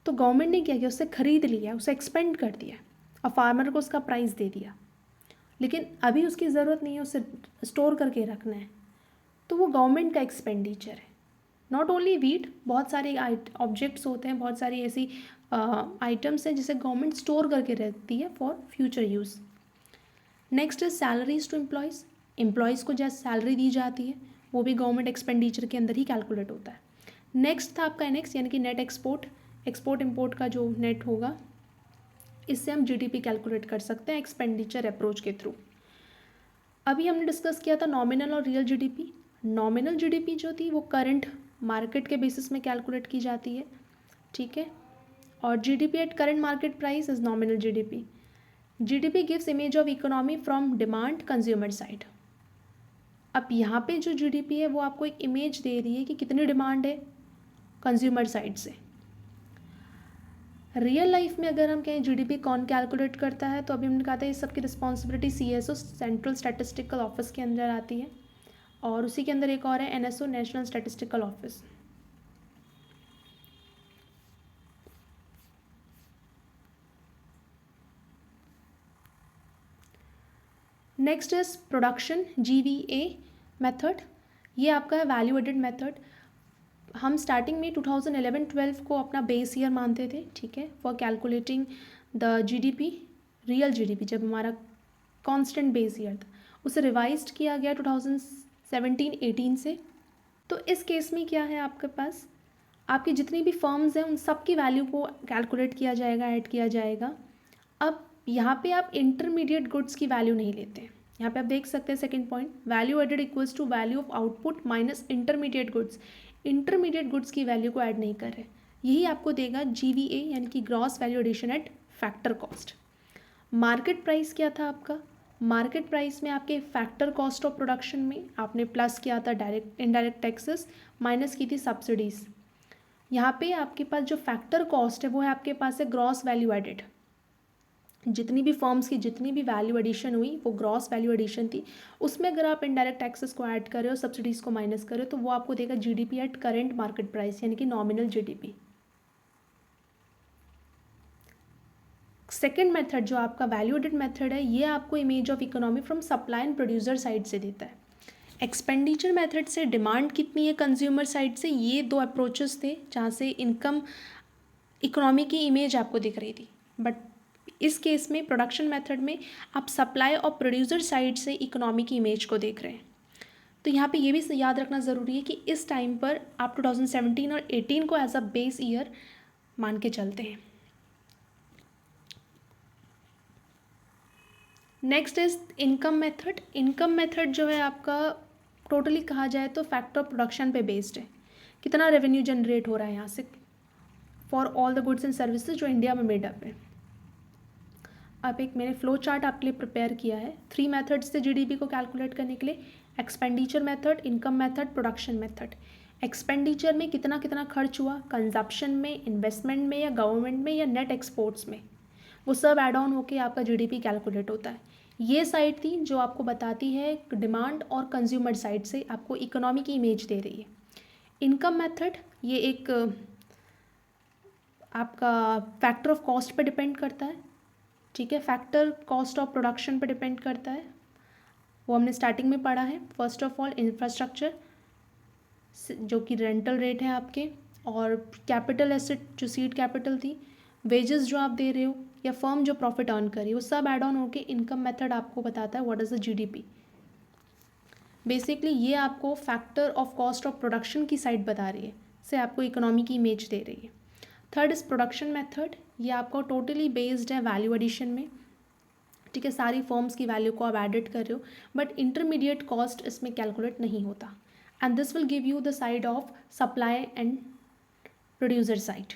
तो गवर्नमेंट ने क्या किया, उससे ख़रीद लिया, उसे एक्सपेंड कर दिया और फार्मर को उसका प्राइस दे दिया, लेकिन अभी उसकी ज़रूरत नहीं है, उसे स्टोर करके रखना है, तो वो गवर्नमेंट का एक्सपेंडिचर है. नॉट ओनली वीट, बहुत सारे ऑब्जेक्ट्स होते हैं, बहुत सारी ऐसी आइटम्स हैं जिसे गवर्नमेंट स्टोर करके रखती है for future use. Next is salaries to employees. Employees को जैसे सैलरी दी जाती है वो भी गवर्नमेंट एक्सपेंडिचर के अंदर ही कैलकुलेट होता है. नेक्स्ट था आपका एनएक्स, यानी कि नेट एक्सपोर्ट. एक्सपोर्ट इम्पोर्ट का जो नेट होगा, इससे हम जीडीपी कैलकुलेट कर सकते हैं एक्सपेंडिचर अप्रोच के थ्रू. अभी हमने डिस्कस किया था नॉमिनल और रियल जीडीपी. नॉमिनल जीडीपी जो थी वो करंट मार्केट के बेसिस में कैलकुलेट की जाती है, ठीक है, और GDP at current market price is nominal GDP. GDP gives image of economy from demand consumer side. अब यहाँ पे जो जीडीपी है वो आपको एक इमेज दे रही है कि कितनी डिमांड है कंज्यूमर साइड से. रियल लाइफ में अगर हम कहें जीडीपी कौन कैलकुलेट करता है, तो अभी हमने कहा था ये सबकी responsibility CSO central statistical office के अंदर आती है, और उसी के अंदर एक और है NSO national statistical office. Next is production GVA method. ये आपका है वैल्यू एडेड मेथड. हम स्टार्टिंग में 2011-12 को अपना बेस ईयर मानते थे, ठीक है, for calculating the GDP, real GDP, जब हमारा कांस्टेंट बेस ईयर था. उसे रिवाइज्ड किया गया 2017-18 से. तो इस केस में क्या है, आपके पास आपकी जितनी भी फर्म्स हैं उन सब की वैल्यू को कैलकुलेट किया जाएगा, ऐड किया जाएगा. अब यहाँ पे आप इंटरमीडिएट गुड्स की वैल्यू नहीं लेते हैं. यहाँ पे आप देख सकते हैं second point, value added equals to value of output minus intermediate goods. Intermediate goods की वैल्यू को ऐड नहीं कर रहे. यही आपको देगा जीवीए, यानी कि gross value addition at factor cost. Market price क्या था आपका, मार्केट प्राइस में आपके फैक्टर कॉस्ट ऑफ प्रोडक्शन में आपने प्लस किया था डायरेक्ट इनडायरेक्ट टैक्सेस, माइनस की थी सब्सिडीज़. यहाँ पे आपके पास जो फैक्टर कॉस्ट है वो है आपके पास है ग्रॉस वैल्यू एडेड. जितनी भी फर्म्स की जितनी भी वैल्यू एडिशन हुई वो ग्रॉस वैल्यू एडिशन थी. उसमें अगर आप इनडायरेक्ट टैक्सेस को ऐड करें और सब्सिडीज़ को माइनस करें तो वो आपको देगा GDP at current market price, यानी कि नॉमिनल जीडीपी. सेकेंड मेथड जो आपका वैल्यू एडेड मेथड है, ये आपको image of economy from supply and producer side से देता है. एक्सपेंडिचर मेथड से डिमांड कितनी है कंज्यूमर साइड से, ये दो अप्रोचेस थे जहाँ से इनकम इकोनॉमी की इमेज आपको दिख रही थी. बट इस केस में प्रोडक्शन मेथड में आप सप्लाई और प्रोड्यूसर साइड से इकोनॉमी की इमेज को देख रहे हैं. तो यहाँ पे ये भी याद रखना ज़रूरी है कि इस टाइम पर आप 2017 और 18 को एज अ बेस ईयर मान के चलते हैं. Next is income method. Income method जो है आपका टोटली कहा जाए तो फैक्टर ऑफ प्रोडक्शन पे बेस्ड है. कितना रेवेन्यू जनरेट हो रहा है यहाँ से for all the goods and services जो इंडिया में मेडअप है. अब एक मैंने फ्लो चार्ट आपके लिए प्रिपेयर किया है 3 मेथड्स से जीडीपी को कैलकुलेट करने के लिए, expenditure method, income method, production method. Expenditure में कितना कितना खर्च हुआ, कंजप्शन में, इन्वेस्टमेंट में, या गवर्नमेंट में, या नेट एक्सपोर्ट्स में, वो सब एड ऑन होकर आपका जीडीपी कैलकुलेट होता है. ये साइड थी जो आपको बताती है डिमांड और कंज्यूमर साइड से आपको इकोनॉमी की इमेज दे रही है. इनकम मेथड ये एक आपका फैक्टर ऑफ कॉस्ट पे डिपेंड करता है, ठीक है, फैक्टर कॉस्ट ऑफ प्रोडक्शन पे डिपेंड करता है. वो हमने स्टार्टिंग में पढ़ा है. फर्स्ट ऑफ ऑल इंफ्रास्ट्रक्चर जो कि रेंटल रेट है आपके, और कैपिटल एसेट जो सीड कैपिटल थी, वेजेस जो आप दे रहे हो, या फर्म जो प्रॉफिट अर्न करी, वो सब एड ऑन होके इनकम मेथड आपको बताता है what is the GDP. Basically ये आपको factor of cost of production की साइड बता रही है, से आपको इकोनॉमी की इमेज दे रही है. Third is production method. ये आपको टोटली बेस्ड है वैल्यू एडिशन में, ठीक है, सारी फर्म्स की वैल्यू को आप एडिट कर रहे हो, बट इंटरमीडिएट कॉस्ट इसमें कैलकुलेट नहीं होता, and this will give you the side of supply and producer side.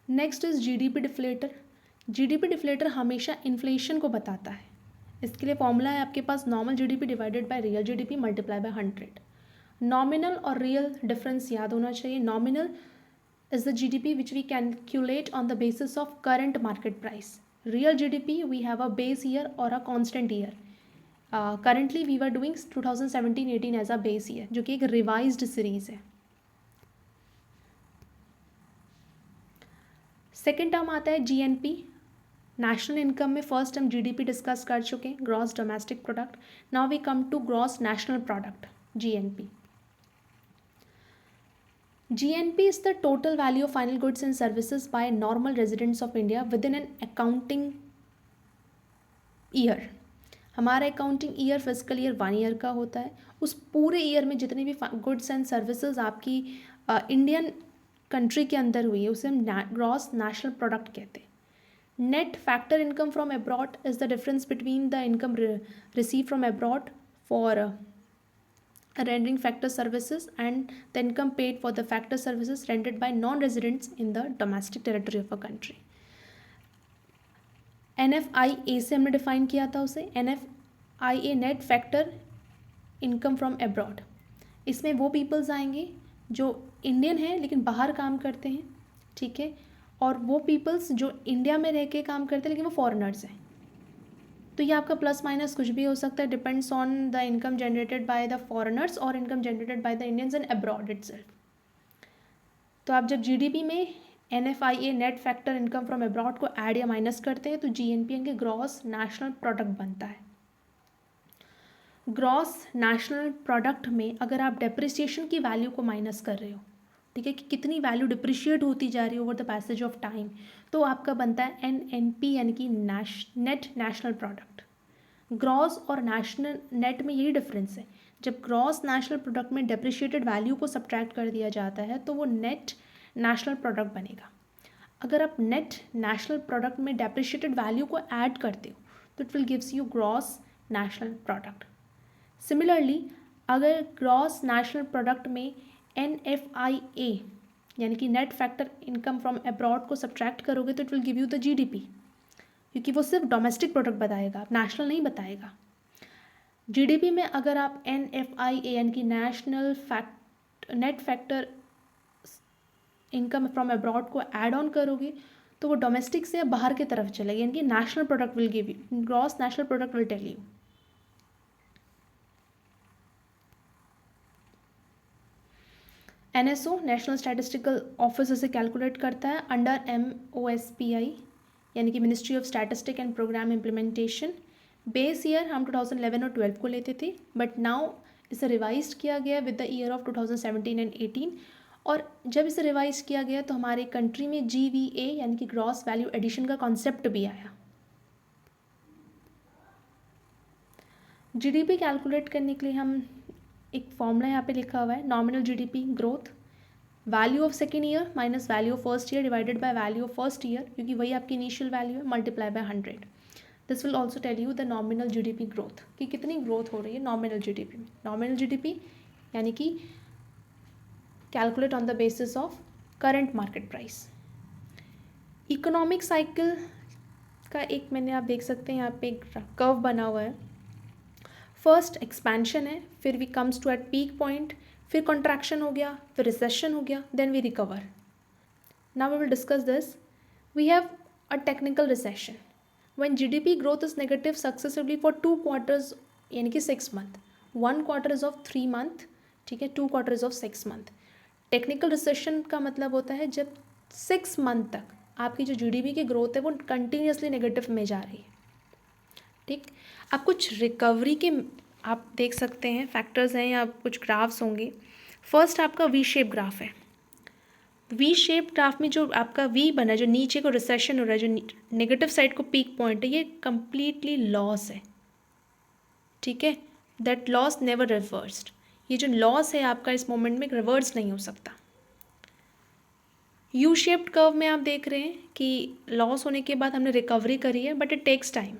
Next is GDP deflator. GDP deflator हमेशा इन्फ्लेशन को बताता है. इसके लिए फॉर्मूला है आपके पास, normal GDP divided by real GDP multiply by 100. Nominal और रियल डिफरेंस याद होना चाहिए. Nominal is the GDP which we calculate on the basis of current market price. Real GDP we have a base year or a constant year. Currently we were doing 2017-18 as a base year, जो कि एक revised series है. सेकेंड टर्म आता है GNP. नेशनल इनकम में फर्स्ट हम GDP डिस्कस कर चुके हैं, gross domestic product. Now we come to gross national product, GNP. GNP is the total value of final goods and services by normal residents of India within an accounting year. हमारा accounting year physical year 1 year का होता है. उस पूरे ईयर में जितनी भी गुड्स एंड सर्विसेज आपकी इंडियन कंट्री के अंदर हुई है उसे हम ग्रॉस नेशनल प्रोडक्ट कहते हैं. Net factor income from abroad is the difference between the income receive from abroad for rendering factor services and the income paid for the factor services rendered by non-residents in the domestic territory of a country. NFIA से हमने डिफाइन किया था उसे. NFIA net factor income from abroad. इसमें वो पीपल्स आएंगे जो इंडियन हैं लेकिन बाहर काम करते हैं, ठीक है, और वो पीपल्स जो इंडिया में रह के काम करते हैं लेकिन वो फॉरेनर्स हैं. तो ये आपका प्लस माइनस कुछ भी हो सकता है, depends on the income generated by the foreigners और income generated by the Indians in abroad itself. तो आप जब जीडीपी में NFIA net factor income from abroad को ऐड या माइनस करते हैं तो GNP के ग्रॉस नेशनल प्रोडक्ट बनता है. ग्रॉस नेशनल प्रोडक्ट में अगर आप डेप्रिसिएशन की वैल्यू को माइनस कर रहे हो, ठीक है, कि कितनी वैल्यू डिप्रिशिएट होती जा रही है over the passage of time, तो आपका बनता है NNP यानी कि नेट नेशनल प्रोडक्ट. ग्रॉस और नेशनल नेट में यही डिफरेंस है. जब ग्रॉस नेशनल प्रोडक्ट में डेप्रिशिएटेड वैल्यू को सब्ट्रैक्ट कर दिया जाता है तो वो नेट नेशनल प्रोडक्ट बनेगा. अगर आप नेट नेशनल प्रोडक्ट में डेप्रिशिएटेड वैल्यू को ऐड करते हो तो it will gives you gross national product. Similarly अगर ग्रॉस नेशनल प्रोडक्ट में NFIA यानी कि net factor income from abroad को सब्ट्रैक्ट करोगे तो it will give you the GDP, क्योंकि वो सिर्फ डोमेस्टिक प्रोडक्ट बताएगा, नेशनल नहीं बताएगा. GDP में अगर आप NFIA यानी कि national net factor income from abroad को ऐड ऑन करोगे तो वो डोमेस्टिक से बाहर की तरफ चलेगी, यानी कि national product will give you, gross national product will tell you. NSO national statistical office इसे कैलकुलेट करता है अंडर MOSPI यानी कि ministry of statistic and programme implementation. Base year हम 2011 और 12 को लेते थे, बट नाउ इसे रिवाइज किया गया with the year of 2017 and 18. और जब इसे रिवाइज किया गया तो हमारे कंट्री में GVA यानी कि ग्रॉस वैल्यू एडिशन का कॉन्सेप्ट भी आया. GDP कैलकुलेट करने के लिए हम एक फॉर्मूला यहाँ पे लिखा हुआ है, nominal GDP growth, value of second year minus value of first year divided by value of first year, क्योंकि वही आपकी इनिशियल वैल्यू है, multiply by 100. This will also tell you the nominal GDP growth, कि कितनी ग्रोथ हो रही है नॉमिनल GDP में. नॉमिनल GDP यानी कि calculate on the basis of current market price. Economic cycle का एक मैंने आप देख सकते हैं यहाँ पे एक कर्व बना हुआ है. फर्स्ट एक्सपेंशन है, फिर we comes to at peak point, फिर कॉन्ट्रैक्शन हो गया, फिर रिसेशन हो गया, then we recover. Now we will discuss this. We have a technical recession when GDP growth is negative successively for 2 quarters यानी कि 6 month. 1 quarter is of 3 month, ठीक है, 2 quarter is of 6 month. Technical recession का मतलब होता है जब 6 मंथ तक आपकी जो GDP की ग्रोथ है वो कंटिन्यूसली नेगेटिव में जा रही है, ठीक. आप कुछ रिकवरी के आप देख सकते हैं फैक्टर्स हैं या कुछ ग्राफ्स होंगे. फर्स्ट आपका वी शेप ग्राफ है. वी शेप ग्राफ में जो आपका वी बना है, जो नीचे को रिसेशन हो रहा है, जो नेगेटिव साइड को पीक पॉइंट है, ये कंप्लीटली लॉस है, ठीक है. That loss never reversed. ये जो लॉस है आपका इस मोमेंट में रिवर्स नहीं हो सकता. यू शेप्ड कर्व में आप देख रहे हैं कि लॉस होने के बाद हमने रिकवरी करी है, but it takes time.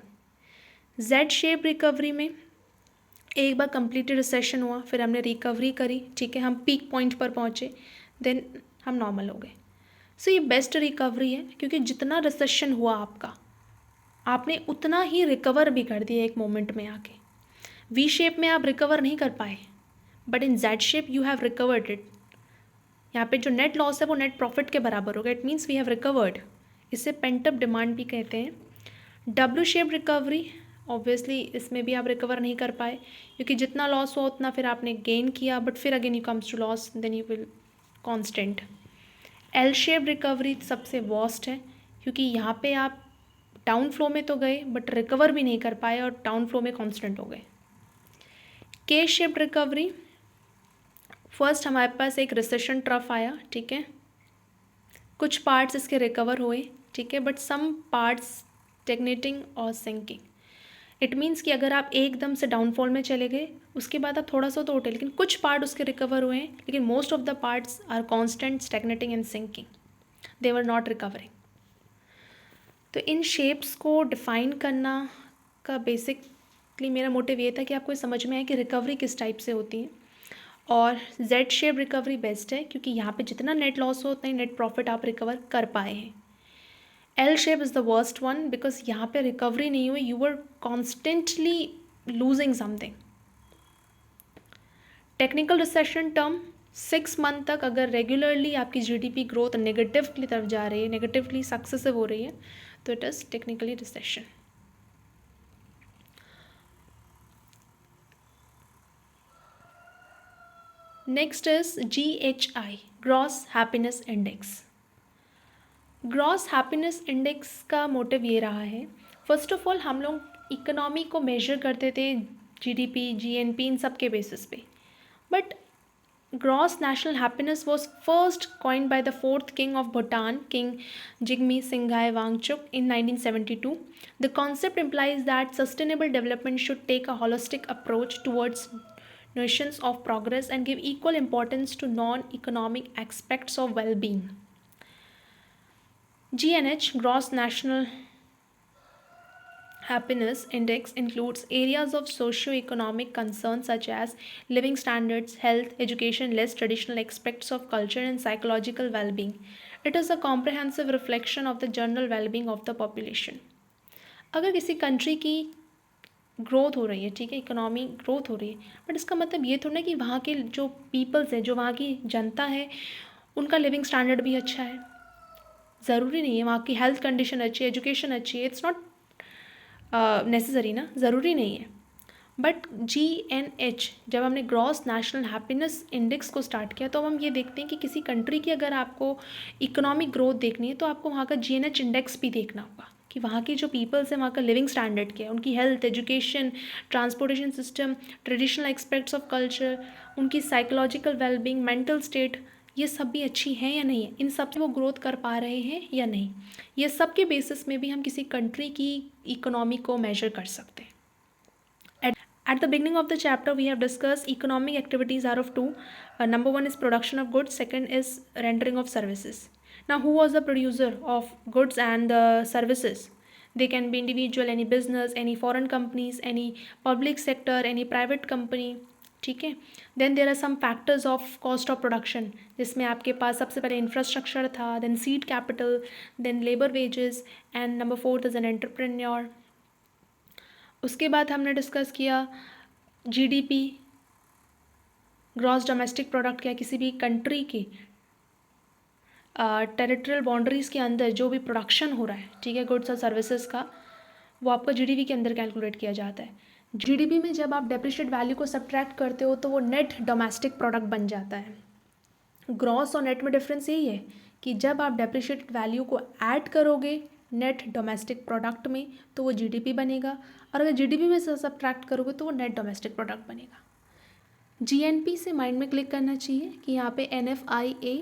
Z shape recovery में एक बार कंप्लीट रिसेशन हुआ, फिर हमने रिकवरी करी, ठीक है, हम पीक पॉइंट पर पहुँचे, देन हम नॉर्मल हो गए। सो ये बेस्ट रिकवरी है, क्योंकि जितना रिसेशन हुआ आपका, आपने उतना ही रिकवर भी कर दिया एक मोमेंट में आके। वी शेप में आप रिकवर नहीं कर पाए, but in Z shape you have recovered it. यहाँ पे जो नेट लॉस है वो नेट प्रॉफिट के बराबर होगा, it means we have recovered. इसे पेंटअप डिमांड भी कहते हैं। डब्ल्यू शेप रिकवरी, ऑब्वियसली इसमें भी आप रिकवर नहीं कर पाए, क्योंकि जितना लॉस हुआ उतना फिर आपने गेन किया, बट फिर again you comes to loss, then you will constant. L shape recovery सबसे वर्स्ट है, क्योंकि यहाँ पे आप डाउन फ्लो में तो गए बट रिकवर भी नहीं कर पाए और डाउन फ्लो में कॉन्स्टेंट हो गए। के शेप रिकवरी, फर्स्ट हमारे पास एक रिसेशन ट्रफ आया, ठीक है, कुछ पार्ट्स इसके रिकवर हुए, ठीक है, बट सम पार्ट्स स्टैग्नेटिंग और सिंकिंग। इट मीन्स कि अगर आप एकदम से डाउनफॉल में चले गए, उसके बाद आप थोड़ा सा तो उठे, लेकिन कुछ पार्ट उसके रिकवर हुए हैं, लेकिन most of the parts are constant, stagnating and sinking, they were not recovering. तो इन शेप्स को डिफ़ाइन करना का बेसिकली मेरा मोटिव ये था कि आपको समझ में आए कि रिकवरी किस टाइप से होती है। और जेड शेप रिकवरी बेस्ट है, क्योंकि यहाँ पे जितना नेट लॉस हो उतना ही नेट प्रॉफिट आप रिकवर कर पाए हैं। L shape is the worst one, because यहाँ पे रिकवरी नहीं हुई, you were constantly losing something. Technical recession term, 6 month तक अगर रेगुलरली आपकी जीडीपी ग्रोथ नेगेटिव की तरफ जा रही है, नेगेटिवली सक्सेसिव हो रही है, तो it is technically recession. Next is GHI, gross happiness index. Gross happiness index का मोटिव ये रहा है, फर्स्ट ऑफ ऑल हम लोग इकोनॉमी को मेजर करते थे GDP, GNP इन सब के बेसिस पे, but gross national happiness was first coined by the fourth king of Bhutan, King Jigme Singhai Wangchuk, in 1972. The concept implies that sustainable development should take a holistic approach towards notions of progress and give equal importance to non-economic aspects of well-being. GNH, Gross National Happiness Index, includes areas of socio-economic concern such as living standards, health, education, less traditional aspects of culture, and psychological well-being. It is a comprehensive reflection of the general well-being of the population. अगर किसी कंट्री की ग्रोथ हो रही है, ठीक है, इकोनॉमी ग्रोथ हो रही है, बट इसका मतलब ये थोड़ा ना कि वहाँ के जो पीपल्स है, जो वहाँ की जनता है, उनका लिविंग स्टैंडर्ड भी अच्छा है। ज़रूरी नहीं है वहाँ की हेल्थ कंडीशन अच्छी है, एजुकेशन अच्छी है, इट्स नॉट नेसेसरी ना, ज़रूरी नहीं है। बट GNH, जब हमने ग्रॉस नेशनल हैप्पीनेस इंडेक्स को स्टार्ट किया, तो हम ये देखते हैं कि किसी कंट्री की अगर आपको इकोनॉमिक ग्रोथ देखनी है तो आपको वहाँ का GNH इंडेक्स भी देखना होगा कि वहाँ की जो पीपल्स हैं, वहाँ का लिविंग स्टैंडर्ड क्या है, उनकी health, education, transportation system, traditional aspects of culture, उनकी साइकोलॉजिकल वेलबींग, मेंटल स्टेट, ये सब भी अच्छी हैं या नहीं है, इन सब से वो ग्रोथ कर पा रहे हैं या नहीं, ये सब के बेसिस में भी हम किसी कंट्री की इकोनॉमी को मेजर कर सकते हैं। At the beginning of the chapter, we have discussed economic activities are of two. Number one is production of goods, second is rendering of services. Now, who was the producer of goods and the services? They can be individual, any business, any foreign companies, any public sector, any private company. ठीक है, then there are some factors of cost of production, जिसमें आपके पास सबसे पहले इंफ्रास्ट्रक्चर था, then seed capital, then labour wages, and number 4 is an entrepreneur. उसके बाद हमने डिस्कस किया GDP, ग्रॉस डोमेस्टिक प्रोडक्ट, क्या किसी भी कंट्री की टेरिटोरियल बाउंड्रीज़ के अंदर जो भी प्रोडक्शन हो रहा है, ठीक है, गुड्स और सर्विसेज का, वो आपका GDP के अंदर कैलकुलेट किया जाता है। GDP में जब आप डेप्रिशिएट वैल्यू को सब्ट्रैक्ट करते हो तो वो नेट डोमेस्टिक प्रोडक्ट बन जाता है। ग्रॉस और नेट में डिफरेंस यही है कि जब आप डेप्रिशिएटेड वैल्यू को ऐड करोगे नेट डोमेस्टिक प्रोडक्ट में तो वो GDP बनेगा, और अगर GDP में से सब्ट्रैक्ट करोगे तो वो नेट डोमेस्टिक प्रोडक्ट बनेगा। GNP से माइंड में क्लिक करना चाहिए कि यहाँ पे NFIA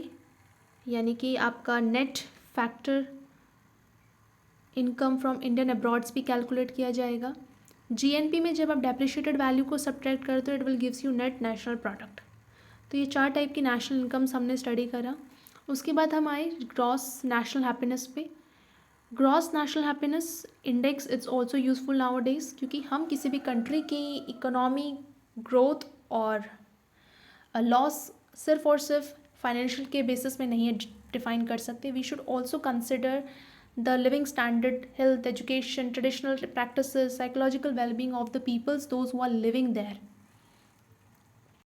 यानी कि आपका net factor income from Indian abroads भी कैलकुलेट किया जाएगा। GNP में जब आप डेप्रिशिएटेड वैल्यू को सब्ट्रैक्ट करते हो it will gives you net national product. तो ये 4 टाइप की नेशनल इनकम्स हमने स्टडी करा, उसके बाद हम आए ग्रॉस नेशनल हैप्पीनेस पे। Gross national happiness index it's also useful now days, क्योंकि हम किसी भी कंट्री की इकोनॉमी ग्रोथ और लॉस सिर्फ और सिर्फ फाइनेंशियल के बेसिस में नहीं डिफाइन कर सकते। We should also consider the living standard, health, education, traditional practices, psychological wellbeing of the peoples those who are living there.